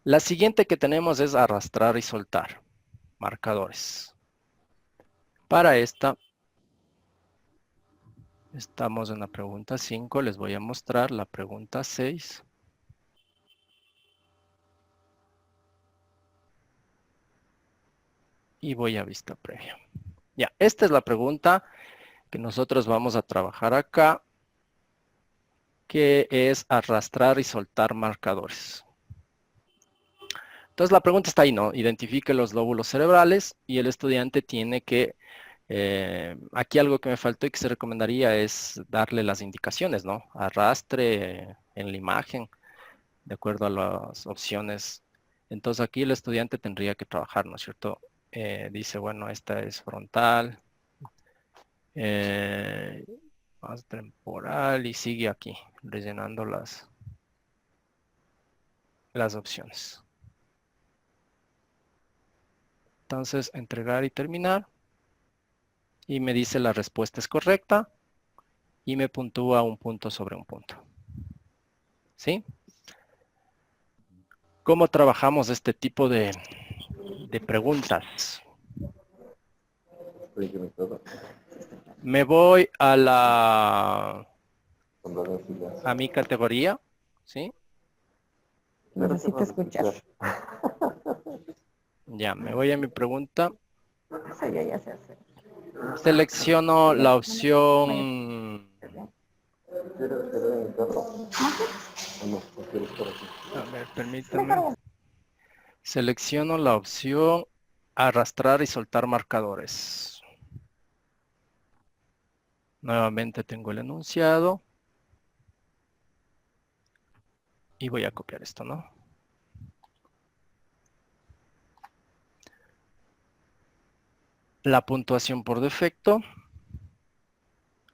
La siguiente que tenemos es arrastrar y soltar marcadores. Para esta, estamos en la pregunta 5. Les voy a mostrar la pregunta 6. Y voy a vista previa. Ya, esta es la pregunta que nosotros vamos a trabajar acá, que es arrastrar y soltar marcadores. Entonces la pregunta está ahí, ¿no? Identifique los lóbulos cerebrales y el estudiante tiene que, aquí algo que me faltó y que se recomendaría es darle las indicaciones, ¿no? Arrastre en la imagen, de acuerdo a las opciones. Entonces aquí el estudiante tendría que trabajar, ¿no es cierto? Dice, bueno, esta es frontal, eh, más temporal y sigue aquí, rellenando las opciones. Entonces, entregar y terminar. Y me dice la respuesta es correcta y me puntúa un punto sobre un punto. ¿Sí? ¿Cómo trabajamos este tipo de preguntas? Me voy a mi categoría, ¿sí? Necesito escuchar. Ya, me voy a mi pregunta. Eso yo ya sé hacer. Selecciono la opción, a ver, permítame. Selecciono la opción arrastrar y soltar marcadores. Nuevamente tengo el enunciado. Y voy a copiar esto, ¿no? La puntuación por defecto.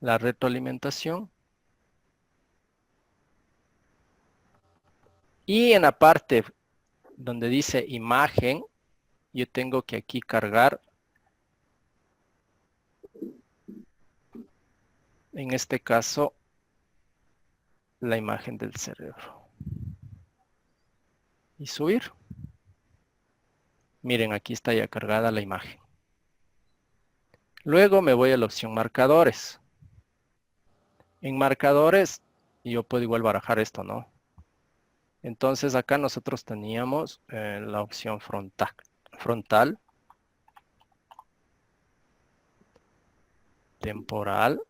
La retroalimentación. Y en la parte donde dice imagen, yo tengo que aquí cargar, en este caso, la imagen del cerebro. Y subir. Miren, aquí está ya cargada la imagen. Luego me voy a la opción marcadores. En marcadores, yo puedo igual barajar esto, ¿no? Entonces acá nosotros teníamos la opción frontal, temporal,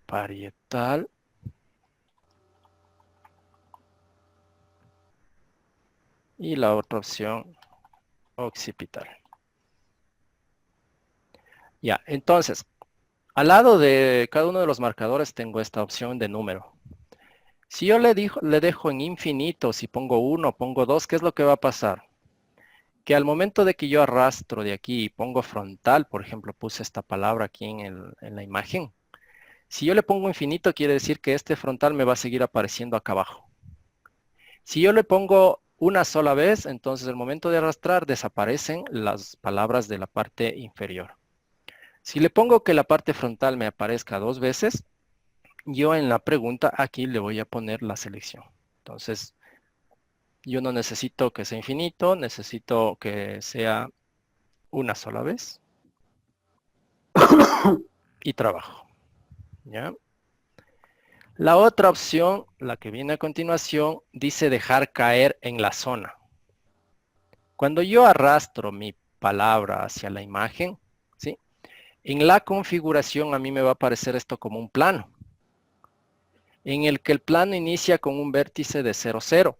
parietal y la otra opción occipital. Ya, entonces, al lado de cada uno de los marcadores tengo esta opción de número. Si yo le dejo en infinito, si pongo 1, pongo 2, ¿qué es lo que va a pasar? Que al momento de que yo arrastro de aquí y pongo frontal, por ejemplo, puse esta palabra aquí en la imagen. Si yo le pongo infinito, quiere decir que este frontal me va a seguir apareciendo acá abajo. Si yo le pongo una sola vez, entonces al momento de arrastrar desaparecen las palabras de la parte inferior. Si le pongo que la parte frontal me aparezca 2 veces, yo en la pregunta aquí le voy a poner la selección. Entonces, yo no necesito que sea infinito, necesito que sea una sola vez y trabajo. ¿Ya? La otra opción, la que viene a continuación, dice dejar caer en la zona. Cuando yo arrastro mi palabra hacia la imagen, ¿sí? En la configuración a mí me va a aparecer esto como un plano, en el que el plano inicia con un vértice de 0, 0.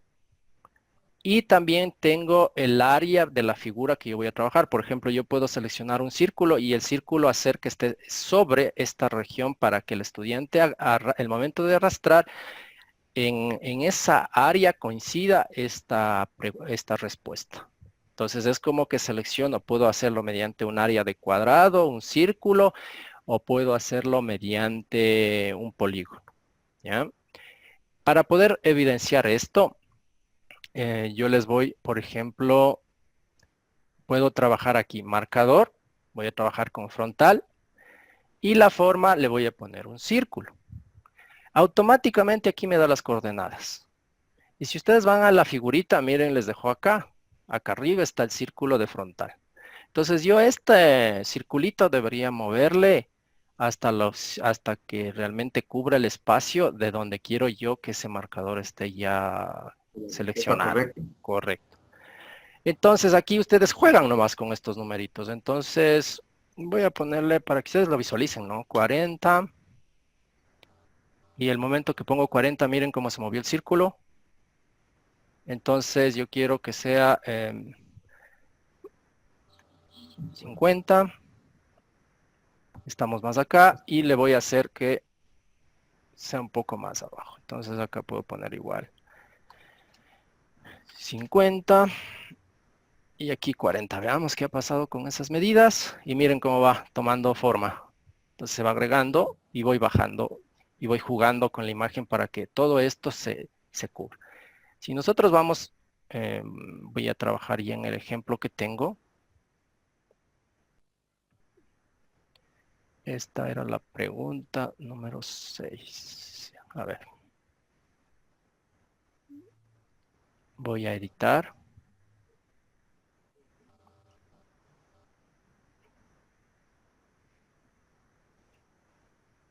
Y también tengo el área de la figura que yo voy a trabajar. Por ejemplo, yo puedo seleccionar un círculo y el círculo hacer que esté sobre esta región para que el estudiante, el momento de arrastrar, en esa área coincida esta respuesta. Entonces es como que selecciono, puedo hacerlo mediante un área de cuadrado, un círculo, o puedo hacerlo mediante un polígono. ¿Ya? Para poder evidenciar esto, yo les voy, por ejemplo, puedo trabajar aquí marcador, voy a trabajar con frontal y la forma le voy a poner un círculo. Automáticamente aquí me da las coordenadas. Y si ustedes van a la figurita, miren, les dejo acá. Acá arriba está el círculo de frontal. Entonces yo este circulito debería moverle hasta que realmente cubra el espacio de donde quiero yo que ese marcador esté ya Está seleccionado. correcto. Correcto. Entonces aquí ustedes juegan nomás con estos numeritos. Entonces voy a ponerle para que ustedes lo visualicen, ¿no? 40. Y el momento que pongo 40, miren cómo se movió el círculo. Entonces yo quiero que sea 50. Estamos más acá y le voy a hacer que sea un poco más abajo. Entonces acá puedo poner igual 50 y aquí 40. Veamos qué ha pasado con esas medidas y miren cómo va tomando forma. Entonces se va agregando y voy bajando y voy jugando con la imagen para que todo esto se cubra. Si nosotros vamos, voy a trabajar ya en el ejemplo que tengo. Esta era la pregunta número 6. A ver. Voy a editar.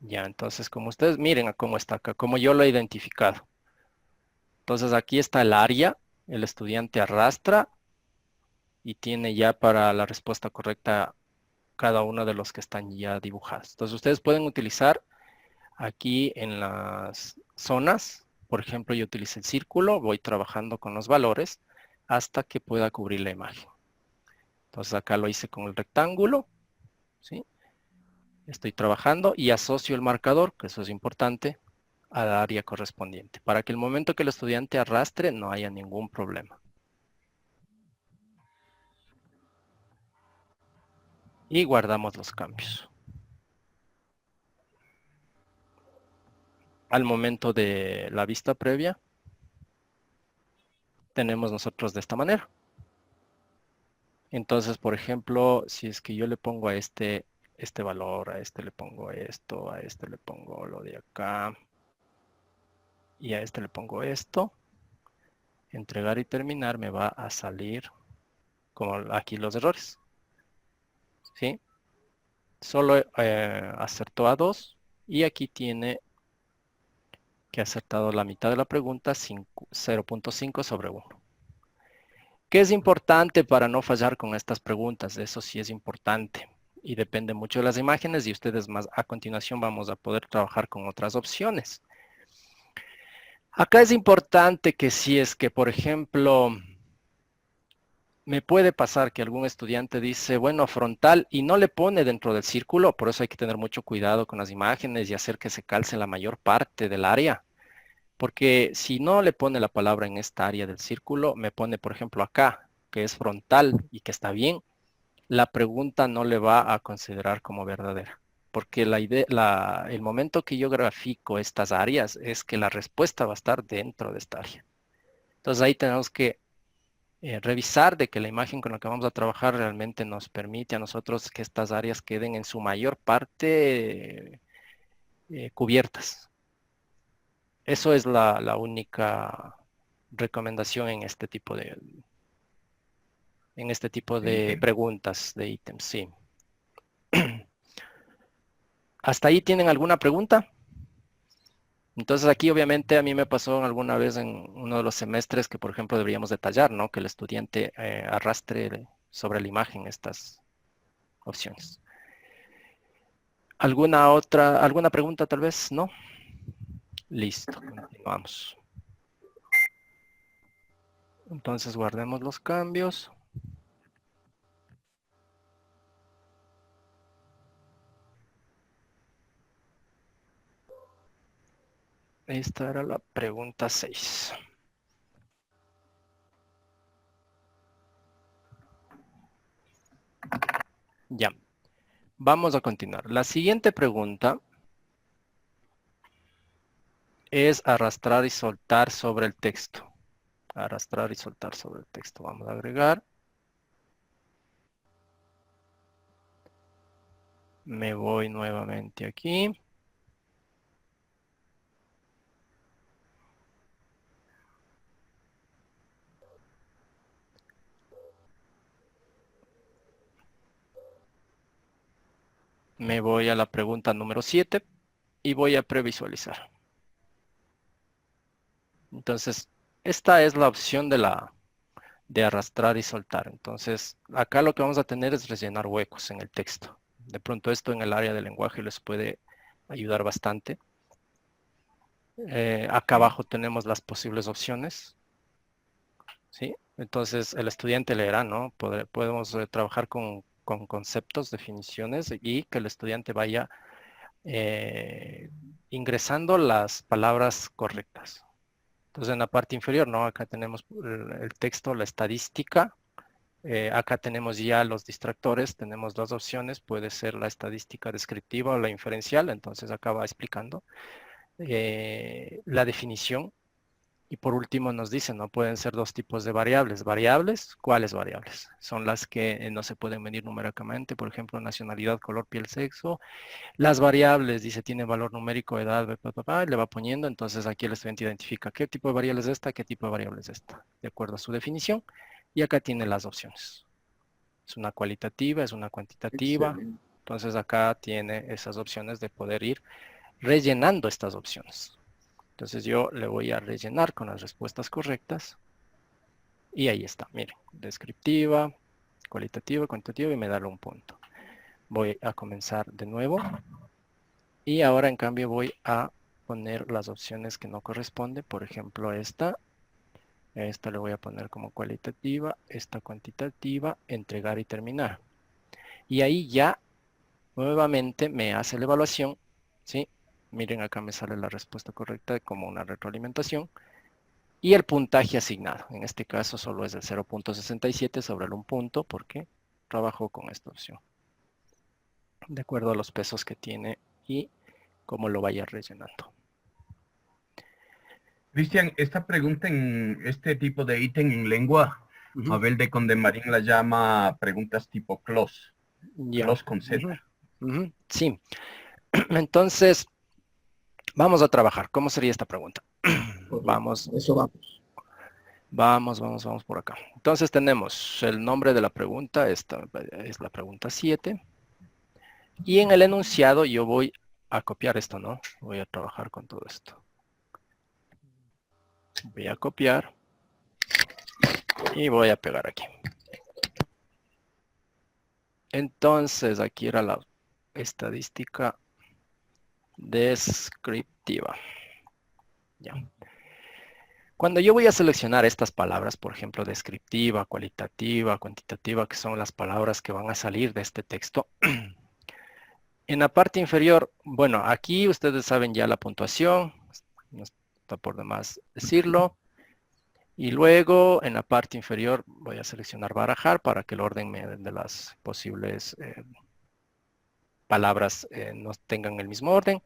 Ya, entonces como ustedes miren a cómo está acá, como yo lo he identificado. Entonces aquí está el área, el estudiante arrastra y tiene ya para la respuesta correcta cada uno de los que están ya dibujados. Entonces ustedes pueden utilizar aquí en las zonas, por ejemplo, yo utilizo el círculo, voy trabajando con los valores hasta que pueda cubrir la imagen. Entonces acá lo hice con el rectángulo, ¿sí? Estoy trabajando y asocio el marcador, que eso es importante, al área correspondiente, para que el momento que el estudiante arrastre no haya ningún problema. Y guardamos los cambios. Al momento de la vista previa, tenemos nosotros de esta manera. Entonces, por ejemplo, si es que yo le pongo a este valor, a este le pongo esto, a este le pongo lo de acá, y a este le pongo esto, entregar y terminar me va a salir como aquí los errores. ¿Sí? Solo acertó a 2 y aquí tiene que ha acertado la mitad de la pregunta, 0.5 sobre 1. ¿Qué es importante para no fallar con estas preguntas? Eso sí es importante y depende mucho de las imágenes y ustedes más a continuación vamos a poder trabajar con otras opciones. Acá es importante que si es que, por ejemplo, me puede pasar que algún estudiante dice, bueno, frontal, y no le pone dentro del círculo, por eso hay que tener mucho cuidado con las imágenes y hacer que se calce la mayor parte del área. Porque si no le pone la palabra en esta área del círculo, me pone, por ejemplo, acá, que es frontal y que está bien, la pregunta no le va a considerar como verdadera. Porque la idea, el momento que yo grafico estas áreas es que la respuesta va a estar dentro de esta área. Entonces ahí tenemos que revisar de que la imagen con la que vamos a trabajar realmente nos permite a nosotros que estas áreas queden en su mayor parte cubiertas. Eso es la única recomendación en este tipo de preguntas, de ítems, sí. ¿Hasta ahí tienen alguna pregunta? Entonces aquí obviamente a mí me pasó alguna vez en uno de los semestres que por ejemplo deberíamos detallar, ¿no? Que el estudiante arrastre sobre la imagen estas opciones. ¿Alguna pregunta tal vez? ¿No? Listo, continuamos. Entonces guardemos los cambios. Esta era la pregunta 6. Ya, vamos a continuar. La siguiente pregunta es arrastrar y soltar sobre el texto. Arrastrar y soltar sobre el texto. Vamos a agregar. Me voy nuevamente aquí. me voy a la pregunta número 7 y voy a previsualizar. Entonces, esta es la opción de arrastrar y soltar. Entonces, acá lo que vamos a tener es rellenar huecos en el texto. De pronto esto en el área del lenguaje les puede ayudar bastante. Acá abajo tenemos las posibles opciones. ¿Sí? Entonces, el estudiante leerá, ¿no? Podemos trabajar con conceptos, definiciones y que el estudiante vaya ingresando las palabras correctas. Entonces, en la parte inferior, ¿no? Acá tenemos el texto, la estadística. Acá tenemos ya los distractores, tenemos dos opciones, puede ser la estadística descriptiva o la inferencial, entonces acá va explicando la definición. Y por último nos dice, no pueden ser dos tipos de variables. ¿Variables? ¿Cuáles variables? Son las que no se pueden medir numéricamente, por ejemplo, nacionalidad, color, piel, sexo. Las variables, dice, tiene valor numérico, edad, le va poniendo, entonces aquí el estudiante identifica qué tipo de variable es esta, qué tipo de variable es esta, de acuerdo a su definición. Y acá tiene las opciones. Es una cualitativa, es una cuantitativa. Excelente. Entonces acá tiene esas opciones de poder ir rellenando estas opciones. Entonces yo le voy a rellenar con las respuestas correctas. Y ahí está, miren, descriptiva, cualitativa, cuantitativa y me da un punto. Voy a comenzar de nuevo. Y ahora en cambio voy a poner las opciones que no corresponden. Por ejemplo, esta le voy a poner como cualitativa, esta cuantitativa, entregar y terminar. Y ahí ya nuevamente me hace la evaluación, ¿sí? Miren, acá me sale la respuesta correcta como una retroalimentación. Y el puntaje asignado. En este caso solo es el 0.67 sobre el 1 punto porque trabajo con esta opción. De acuerdo a los pesos que tiene y cómo lo vaya rellenando. Cristian, esta pregunta en este tipo de ítem en lengua, Abel de Condemarín la llama preguntas tipo close. Ya. Close con Z. Sí. Entonces, vamos a trabajar. ¿Cómo sería esta pregunta? Vamos. Eso vamos. Vamos por acá. Entonces tenemos el nombre de la pregunta, esta es la pregunta 7. Y en el enunciado yo voy a copiar esto, ¿no? Voy a trabajar con todo esto. Voy a copiar y voy a pegar aquí. Entonces aquí era la estadística descriptiva. Ya. Cuando yo voy a seleccionar estas palabras, por ejemplo, descriptiva, cualitativa, cuantitativa, que son las palabras que van a salir de este texto, en la parte inferior, bueno, aquí ustedes saben ya la puntuación, no está por demás decirlo. Y luego en la parte inferior voy a seleccionar barajar para que el orden de las posibles palabras no tengan el mismo orden.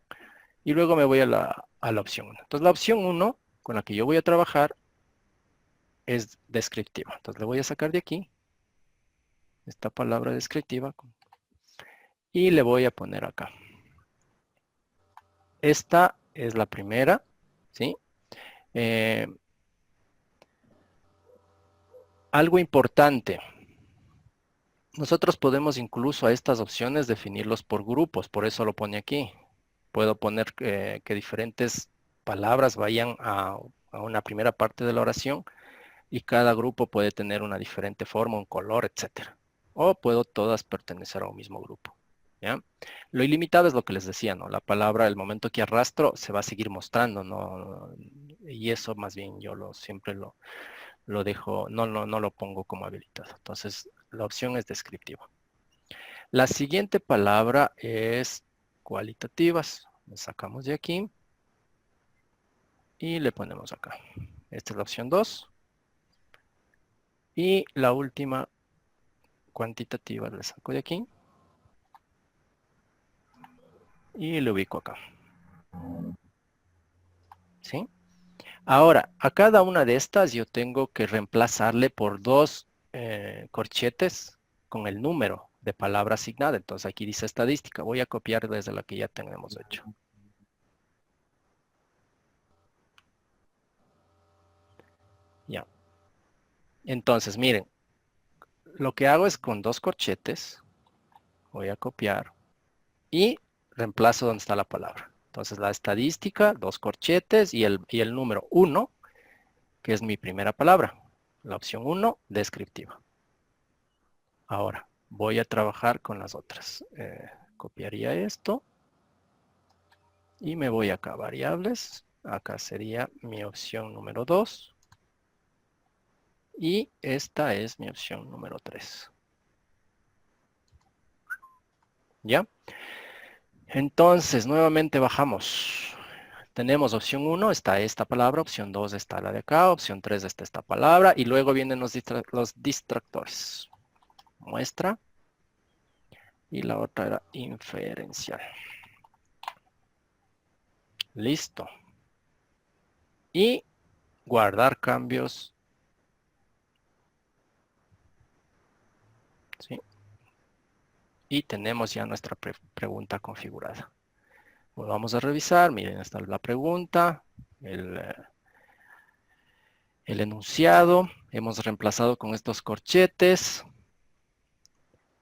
Y luego me voy a la opción 1. Entonces la opción 1 con la que yo voy a trabajar es descriptiva. Entonces le voy a sacar de aquí esta palabra descriptiva y le voy a poner acá. Esta es la primera, ¿sí? Algo importante. Nosotros podemos incluso a estas opciones definirlos por grupos, por eso lo pone aquí. Puedo poner que diferentes palabras vayan a una primera parte de la oración y cada grupo puede tener una diferente forma, un color, etcétera. O puedo todas pertenecer a un mismo grupo. ¿Ya? Lo ilimitado es lo que les decía, ¿no? La palabra, el momento que arrastro, se va a seguir mostrando, ¿no? Y eso más bien yo siempre lo dejo, no lo pongo como habilitado. Entonces, la opción es descriptiva. La siguiente palabra es cualitativas. Le sacamos de aquí y le ponemos acá. Esta es la opción 2. Y la última cuantitativa le saco de aquí y le ubico acá. ¿Sí? Ahora, a cada una de estas yo tengo que reemplazarle por dos corchetes con el número de palabra asignada. Entonces aquí dice estadística. Voy a copiar desde la que ya tenemos hecho. Ya. Entonces, miren, lo que hago es con dos corchetes, voy a copiar y reemplazo donde está la palabra. Entonces la estadística, 2 corchetes y el número 1, que es mi primera palabra. La opción 1, descriptiva. Ahora, voy a trabajar con las otras. Copiaría esto. Y me voy acá a variables. Acá sería mi opción número 2. Y esta es mi opción número 3. ¿Ya? Entonces, nuevamente bajamos. Tenemos opción 1, está esta palabra. Opción 2 está la de acá. Opción 3 está esta palabra. Y luego vienen los distractores. Muestra. Y la otra era inferencial. Listo. Y guardar cambios. ¿Sí? Y tenemos ya nuestra pregunta configurada. Vamos a revisar. Miren, esta es la pregunta. El enunciado. Hemos reemplazado con estos corchetes.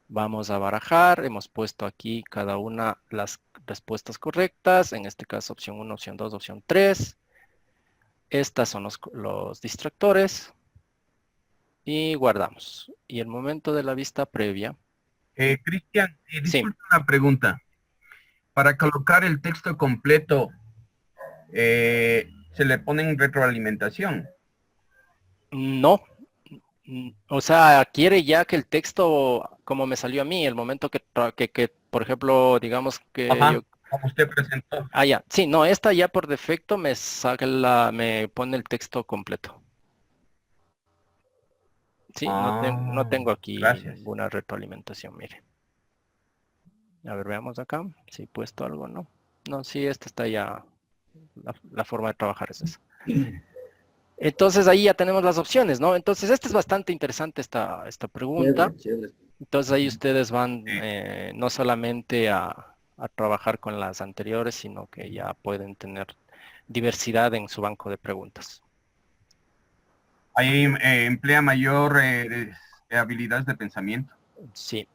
Vamos a barajar. Hemos puesto aquí cada una las respuestas correctas. En este caso, opción 1, opción 2, opción 3. Estas son los distractores. Y guardamos. Y el momento de la vista previa. Cristian, Sí. disculpa una pregunta. Para colocar el texto completo, se le pone retroalimentación. No. O sea, quiere ya que el texto, como me salió a mí, el momento que por ejemplo, digamos que Ajá, yo... como usted presentó. Ah, ya. Sí, no, esta ya por defecto me saca me pone el texto completo. Sí, no tengo aquí gracias. ninguna retroalimentación, mire. A ver, veamos acá. Si he puesto algo, ¿no? No, sí, esta está ya... La forma de trabajar es esa. Entonces ahí ya tenemos las opciones, ¿no? Entonces esta es bastante interesante esta pregunta. Chévere, chévere. Entonces ahí ustedes van no solamente a trabajar con las anteriores, sino que ya pueden tener diversidad en su banco de preguntas. Ahí emplea mayor habilidades de pensamiento. Sí.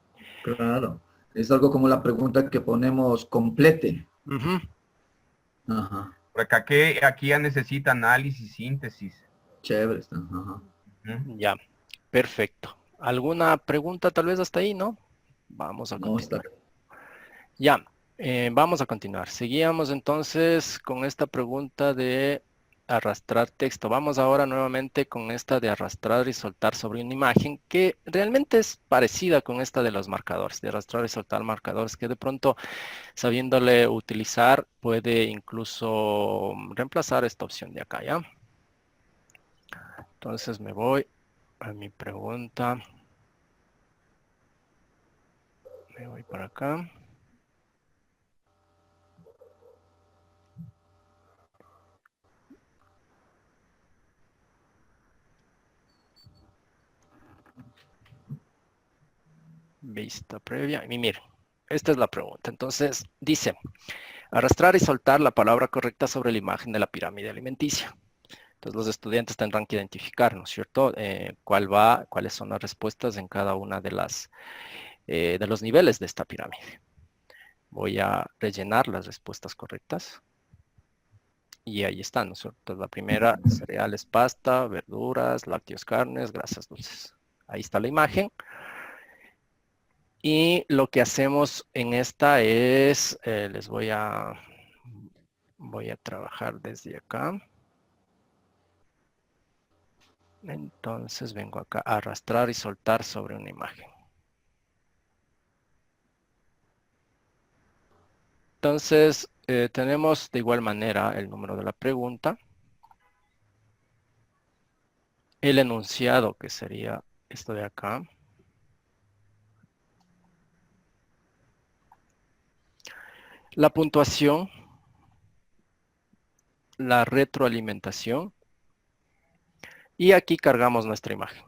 Claro. Es algo como la pregunta que ponemos complete. Ujú. Ajá. Porque aquí ya necesita análisis, síntesis. Chévere. Ajá. Ujú. Ya, perfecto. ¿Alguna pregunta tal vez hasta ahí, no? Vamos a No, continuar. Ya, vamos a continuar. Seguíamos entonces con esta pregunta de arrastrar texto. Vamos ahora nuevamente con esta de arrastrar y soltar sobre una imagen que realmente es parecida con esta de los marcadores, de arrastrar y soltar marcadores, que de pronto sabiéndole utilizar puede incluso reemplazar esta opción de acá, ¿ya? Entonces me voy a mi pregunta. Me voy para acá. Vista previa. Y miren, esta es la pregunta. Entonces, dice, arrastrar y soltar la palabra correcta sobre la imagen de la pirámide alimenticia. Entonces, los estudiantes tendrán que identificar, ¿no es cierto?, cuáles son las respuestas en cada una de los niveles de esta pirámide. Voy a rellenar las respuestas correctas. Y ahí están, ¿no es cierto? La primera, cereales, pasta, verduras, lácteos, carnes, grasas dulces. Ahí está la imagen. Y lo que hacemos en esta es, voy a trabajar desde acá. Entonces vengo acá a arrastrar y soltar sobre una imagen. Entonces tenemos de igual manera el número de la pregunta. El enunciado, que sería esto de acá. La puntuación. La retroalimentación. Y aquí cargamos nuestra imagen.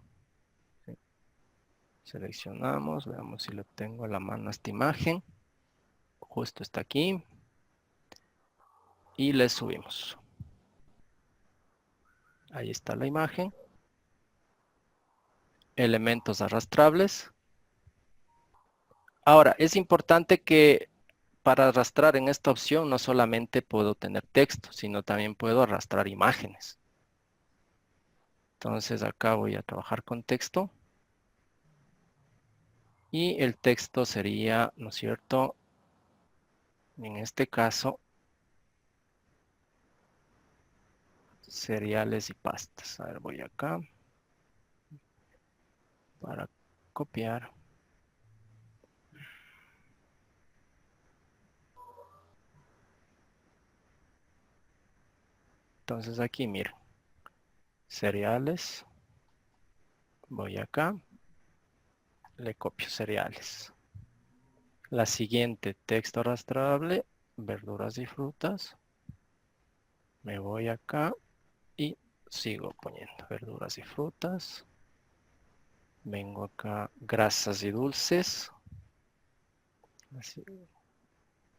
Seleccionamos, veamos si lo tengo a la mano esta imagen. Justo está aquí. Y le subimos. Ahí está la imagen. Elementos arrastrables. Ahora, es importante que para arrastrar en esta opción no solamente puedo tener texto, sino también puedo arrastrar imágenes. Entonces acá voy a trabajar con texto. Y el texto sería, ¿no es cierto? En este caso, cereales y pastas. A ver, voy acá para copiar. Entonces aquí, miren, cereales. Voy acá, le copio cereales. La siguiente, texto arrastrable, verduras y frutas. Me voy acá y sigo poniendo verduras y frutas. Vengo acá, grasas y dulces. Así,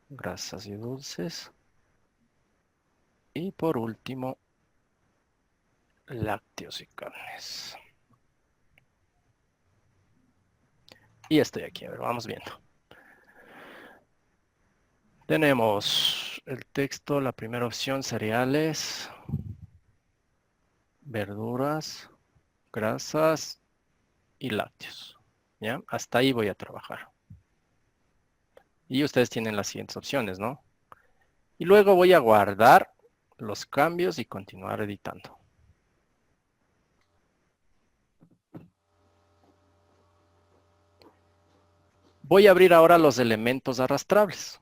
grasas y dulces. Y por último, lácteos y carnes. Y estoy aquí, a ver, vamos viendo. Tenemos el texto, la primera opción, cereales, verduras, grasas y lácteos. ¿Ya? Hasta ahí voy a trabajar. Y ustedes tienen las siguientes opciones, ¿no? Y luego voy a guardar los cambios y continuar editando. Voy a abrir ahora los elementos arrastrables.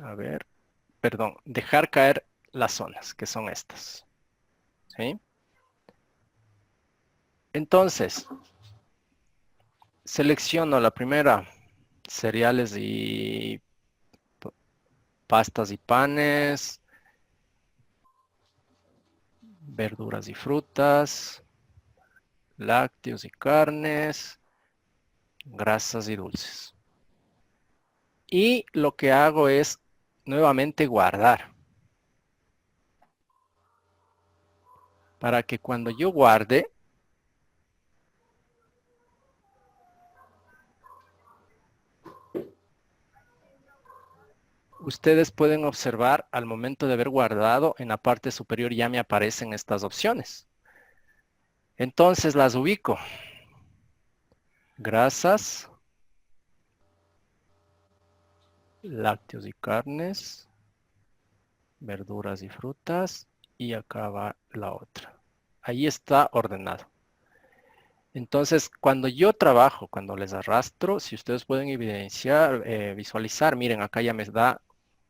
A ver, perdón, dejar caer las zonas, que son estas. ¿Sí? Entonces, selecciono la primera, cereales y pastas y panes, verduras y frutas, lácteos y carnes, grasas y dulces. Y lo que hago es nuevamente guardar. Para que cuando yo guarde, ustedes pueden observar al momento de haber guardado, en la parte superior ya me aparecen estas opciones. Entonces las ubico. Grasas, lácteos y carnes, verduras y frutas, y acá va la otra. Ahí está ordenado. Entonces, cuando yo trabajo, cuando les arrastro, si ustedes pueden evidenciar, visualizar, miren, acá ya me da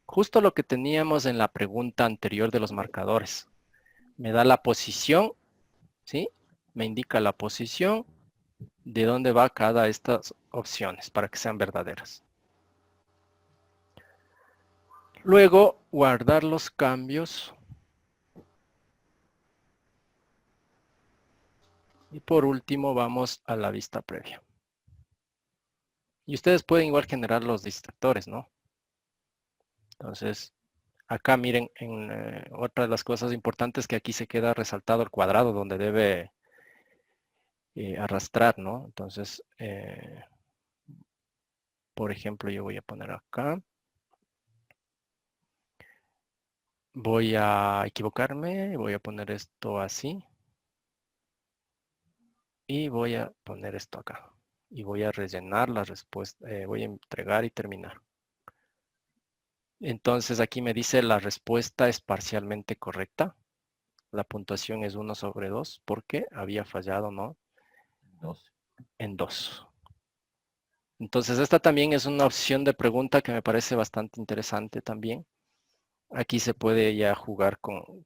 justo lo que teníamos en la pregunta anterior de los marcadores. Me da la posición, ¿sí? Me indica la posición de dónde va cada de estas opciones para que sean verdaderas. Luego, guardar los cambios. Y por último, vamos a la vista previa. Y ustedes pueden igual generar los distractores, ¿no? Entonces, acá miren, otra de las cosas importantes que aquí se queda resaltado el cuadrado donde debe arrastrar, ¿no? Entonces, por ejemplo, yo voy a poner acá. Voy a equivocarme, voy a poner esto así. Y voy a poner esto acá. Y voy a rellenar la respuesta, voy a entregar y terminar. Entonces aquí me dice la respuesta es parcialmente correcta. La puntuación es 1/2 porque había fallado, ¿no? 12. En 2. Entonces esta también es una opción de pregunta que me parece bastante interesante también. Aquí se puede ya jugar con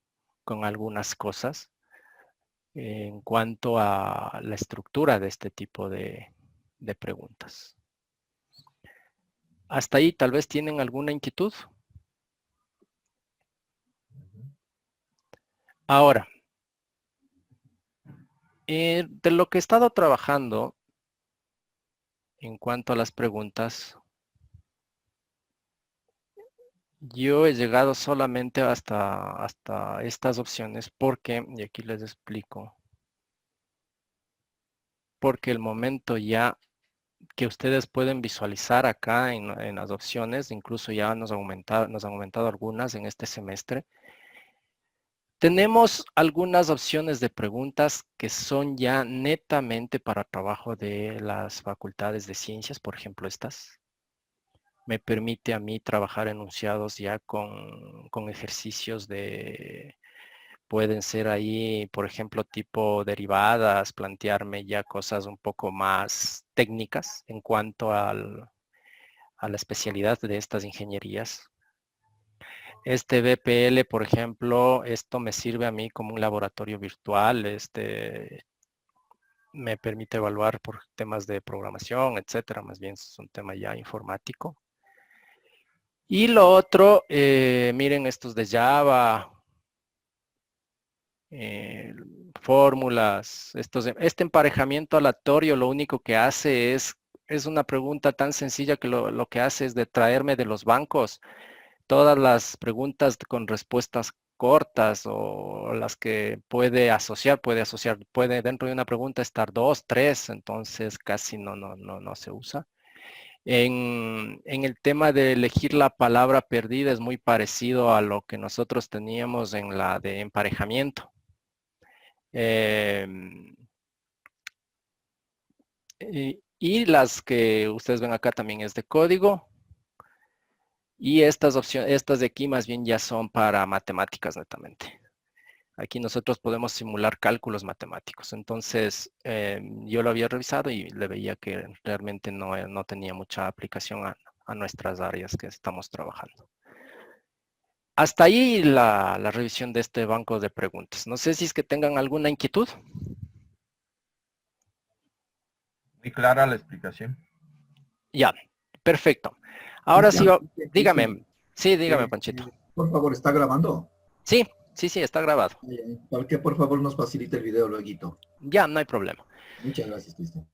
algunas cosas en cuanto a la estructura de este tipo de preguntas. Hasta ahí tal vez tienen alguna inquietud. Ahora, de lo que he estado trabajando en cuanto a las preguntas, yo he llegado solamente hasta estas opciones porque, y aquí les explico, porque el momento ya que ustedes pueden visualizar acá en las opciones, incluso ya nos han aumentado algunas en este semestre. Tenemos algunas opciones de preguntas que son ya netamente para trabajo de las facultades de ciencias, por ejemplo estas. Me permite a mí trabajar enunciados ya con ejercicios de, pueden ser ahí, por ejemplo, tipo derivadas, plantearme ya cosas un poco más técnicas en cuanto a la especialidad de estas ingenierías. Este BPL, por ejemplo, esto me sirve a mí como un laboratorio virtual, me permite evaluar por temas de programación, etcétera, más bien es un tema ya informático. Y lo otro, miren estos de Java, fórmulas, este emparejamiento aleatorio lo único que hace es una pregunta tan sencilla que lo que hace es de traerme de los bancos todas las preguntas con respuestas cortas o las que puede asociar, puede dentro de una pregunta estar 2, 3, entonces casi no se usa. En el tema de elegir la palabra perdida es muy parecido a lo que nosotros teníamos en la de emparejamiento. Y las que ustedes ven acá también es de código. Y estas opciones, estas de aquí más bien ya son para matemáticas netamente. Aquí nosotros podemos simular cálculos matemáticos. Entonces, yo lo había revisado y le veía que realmente no tenía mucha aplicación a nuestras áreas que estamos trabajando. Hasta ahí la revisión de este banco de preguntas. No sé si es que tengan alguna inquietud. Muy clara la explicación. Ya, perfecto. Ahora sí, dígame. Sí, dígame, Eh, Panchito. Por favor, ¿está grabando? Sí, está grabado. Para que por favor nos facilite el video luego. Ya, no hay problema. Muchas gracias, Cristian.